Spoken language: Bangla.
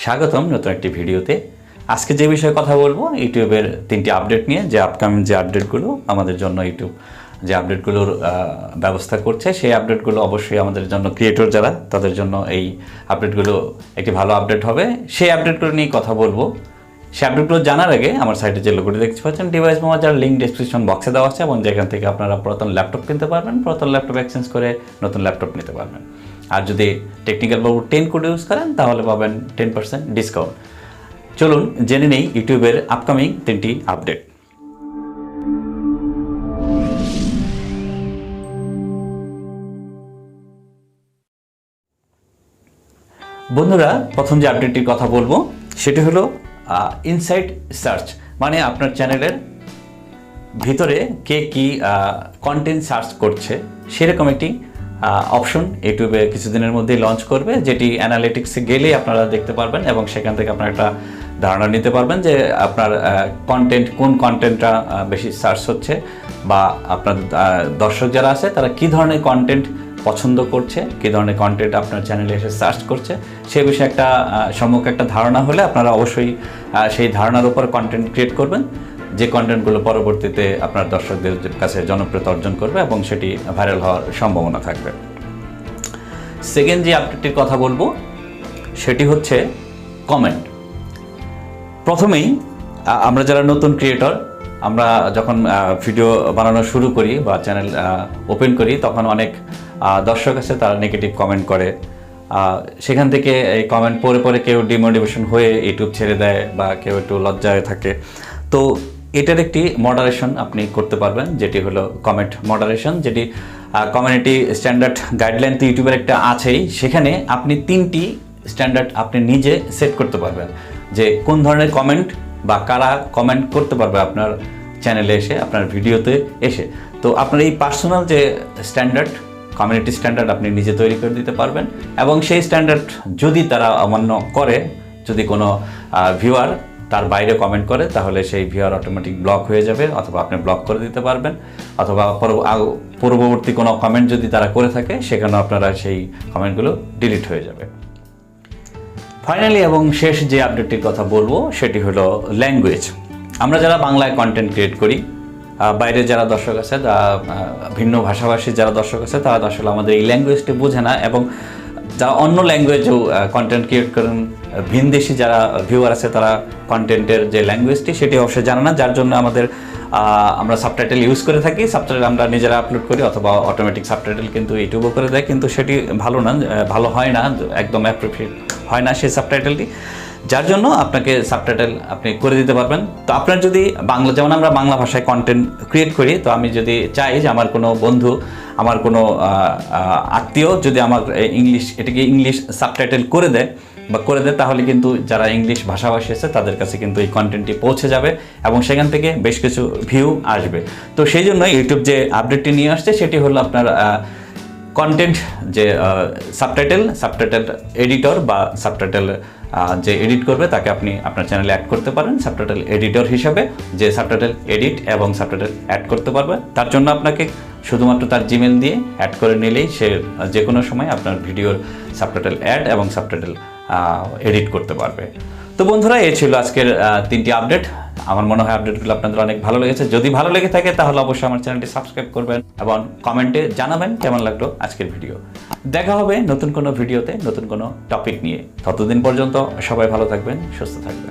স্বাগতম নতুন একটি ভিডিওতে। আজকে যে বিষয়ে কথা বলবো ইউটিউবের 3টি আপডেট নিয়ে, যে আপকামিং যে আপডেটগুলো আমাদের জন্য ইউটিউব যে আপডেটগুলোর ব্যবস্থা করছে, সেই আপডেটগুলো অবশ্যই আমাদের জন্য ক্রিয়েটর যারা তাদের জন্য এই আপডেটগুলো একটি ভালো আপডেট হবে। সেই আপডেটগুলো নিয়ে কথা বলবো। সেই আপডেটগুলো জানার আগে আমার সাইটে যে লোগোটি দেখতে পাচ্ছেন ডিভাইস মামাজার লিঙ্ক ডেসক্রিপশন বক্সে দেওয়া আছে, এবং যেখান থেকে আপনারা পুরাতন ল্যাপটপ কিনতে পারবেন, পুরাতন ল্যাপটপ এক্সচেঞ্জ করে নতুন ল্যাপটপ নিতে পারবেন। আর যদি টেকনিক্যাল বাবু 10 কোড ইউজ করেন তাহলে পাবেন 10% ডিসকাউন্ট। চলুন জেনে নেই ইউটিউবের আপকামিং 3টি আপডেট। বন্ধুরা, প্রথম যে আপডেটটির কথা বলবো সেটি হলো ইনসাইড সার্চ, মানে আপনার চ্যানেলের ভিতরে কে কি কন্টেন্ট সার্চ করছে সেরকম একটি অপশন ইউটিউবে কিছুদিনের মধ্যেই লঞ্চ করবে, যেটি অ্যানালিটিক্সে গেলেই আপনারা দেখতে পারবেন এবং সেখান থেকে আপনারা একটা ধারণা নিতে পারবেন যে আপনার কোন কন্টেন্টটা বেশি সার্চ হচ্ছে, বা আপনার দর্শক যারা আছে তারা কী ধরনের কন্টেন্ট পছন্দ করছে, কী ধরনের কন্টেন্ট আপনার চ্যানেলে এসে সার্চ করছে, সে বিষয়ে একটা সম্যক একটা ধারণা হলে আপনারা অবশ্যই সেই ধারণার উপর কন্টেন্ট ক্রিয়েট করবেন, যে কন্টেন্টগুলো পরবর্তীতে আপনার দর্শকদের কাছে জনপ্রিয়তা অর্জন করবে এবং সেটি ভাইরাল হওয়ার সম্ভাবনা থাকবে। সেকেন্ড যে আপডেটটির কথা বলবো সেটি হচ্ছে কমেন্ট। প্রথমেই আমরা যারা নতুন ক্রিয়েটর, আমরা যখন ভিডিও বানানো শুরু করি বা চ্যানেল ওপেন করি তখন অনেক দর্শক আছে তারা নেগেটিভ কমেন্ট করে। সেখান থেকে এই কমেন্ট পড়ে কেউ ডিমোটিভেশন হয়ে ইউটিউব ছেড়ে দেয় বা কেউ একটু লজ্জায় থাকে। তো এটার একটি মডারেশন আপনি করতে পারবেন, যেটি হলো কমেন্ট মডারেশন, যেটি কমিউনিটি স্ট্যান্ডার্ড গাইডলাইন তো ইউটিউবের একটা আছেই। সেখানে আপনি 3টি স্ট্যান্ডার্ড আপনি নিজে সেট করতে পারবেন, যে কোন ধরনের কমেন্ট বা কারা কমেন্ট করতে পারবে আপনার চ্যানেলে এসে, আপনার ভিডিওতে এসে। তো আপনার এই পার্সোনাল যে স্ট্যান্ডার্ড, কমিউনিটি স্ট্যান্ডার্ড আপনি নিজে তৈরি করে দিতে পারবেন, এবং সেই স্ট্যান্ডার্ড যদি তারা অমান্য করে, যদি কোনো ভিউয়ার তার বাইরে কমেন্ট করে, তাহলে সেই ভিউয়ার অটোমেটিক ব্লক হয়ে যাবে, অথবা আপনি ব্লক করে দিতে পারবেন, অথবা পূর্ববর্তী কোনো কমেন্ট যদি তারা করে থাকে সেখানেও আপনারা সেই কমেন্টগুলো ডিলিট হয়ে যাবে। ফাইনালি এবং শেষ যে আপডেটটির কথা বলবো সেটি হলো ল্যাঙ্গুয়েজ। আমরা যারা বাংলায় কন্টেন্ট ক্রিয়েট করি, বাইরে যারা দর্শক আছে, ভিন্ন ভাষাভাষী যারা দর্শক আছে, তারা আসলে আমাদের এই ল্যাঙ্গুয়েজটি বোঝে না, এবং যারা অন্য ল্যাঙ্গুয়েজেও কন্টেন্ট ক্রিয়েট করেন, ভিনদেশি যারা ভিউয়ার আছে, তারা কন্টেন্টের যে ল্যাঙ্গুয়েজটি সেটি অবশ্যই জানে না, যার জন্য আমরা সাবটাইটেল ইউজ করে থাকি। সাবটাইটেল আমরা নিজেরা আপলোড করি, অথবা অটোমেটিক সাবটাইটেল কিন্তু ইউটিউবও করে দেয়, কিন্তু সেটি ভালো হয় না, একদম অ্যাপ্রোপ্রিয়েট হয় না সেই সাবটাইটেলটি, যার জন্য আপনাকে সাবটাইটেল আপনি করে দিতে পারবেন। তো আপনার যদি বাংলা, যেমন আমরা বাংলা ভাষায় কন্টেন্ট ক্রিয়েট করি, তো আমি যদি চাই যে আমার কোনো বন্ধু, আমার কোনো আত্মীয় যদি আমার এটাকে ইংলিশ সাবটাইটেল করে দেয়, তাহলে কিন্তু যারা ইংলিশ ভাষাভাষী আছে তাদের কাছে কিন্তু এই কন্টেন্টটি পৌঁছে যাবে এবং সেখান থেকে বেশ কিছু ভিউ আসবে। তো সেই জন্য ইউটিউব যে আপডেটটি নিয়ে আসছে সেটি হলো আপনার কন্টেন্ট যে সাবটাইটেল এডিটর বা সাবটাইটেল যে এডিট করবে তাকে আপনি আপনার চ্যানেলে অ্যাড করতে পারেন সাবটাইটেল এডিটর হিসাবে, যে সাবটাইটেল এডিট এবং সাবটাইটেল অ্যাড করতে পারবে। তার জন্য আপনাকে শুধুমাত্র তার জিমেল দিয়ে অ্যাড করে নিলেই সে যে কোনো সময় আপনার ভিডিওর সাবটাইটেল অ্যাড এবং সাবটাইটেল এডিট করতে পারবে। তো বন্ধুরা, এই ছিল আজকের 3টি আপডেট। আমার মনে হয় আপডেটগুলো আপনাদের অনেক ভালো লেগেছে। যদি ভালো লেগে থাকে তাহলে অবশ্যই আমার চ্যানেলটি সাবস্ক্রাইব করবেন এবং কমেন্টে জানাবেন কেমন লাগলো আজকের ভিডিও। দেখা হবে নতুন কোনো ভিডিওতে নতুন কোনো টপিক নিয়ে। ততদিন পর্যন্ত সবাই ভালো থাকবেন, সুস্থ থাকবেন।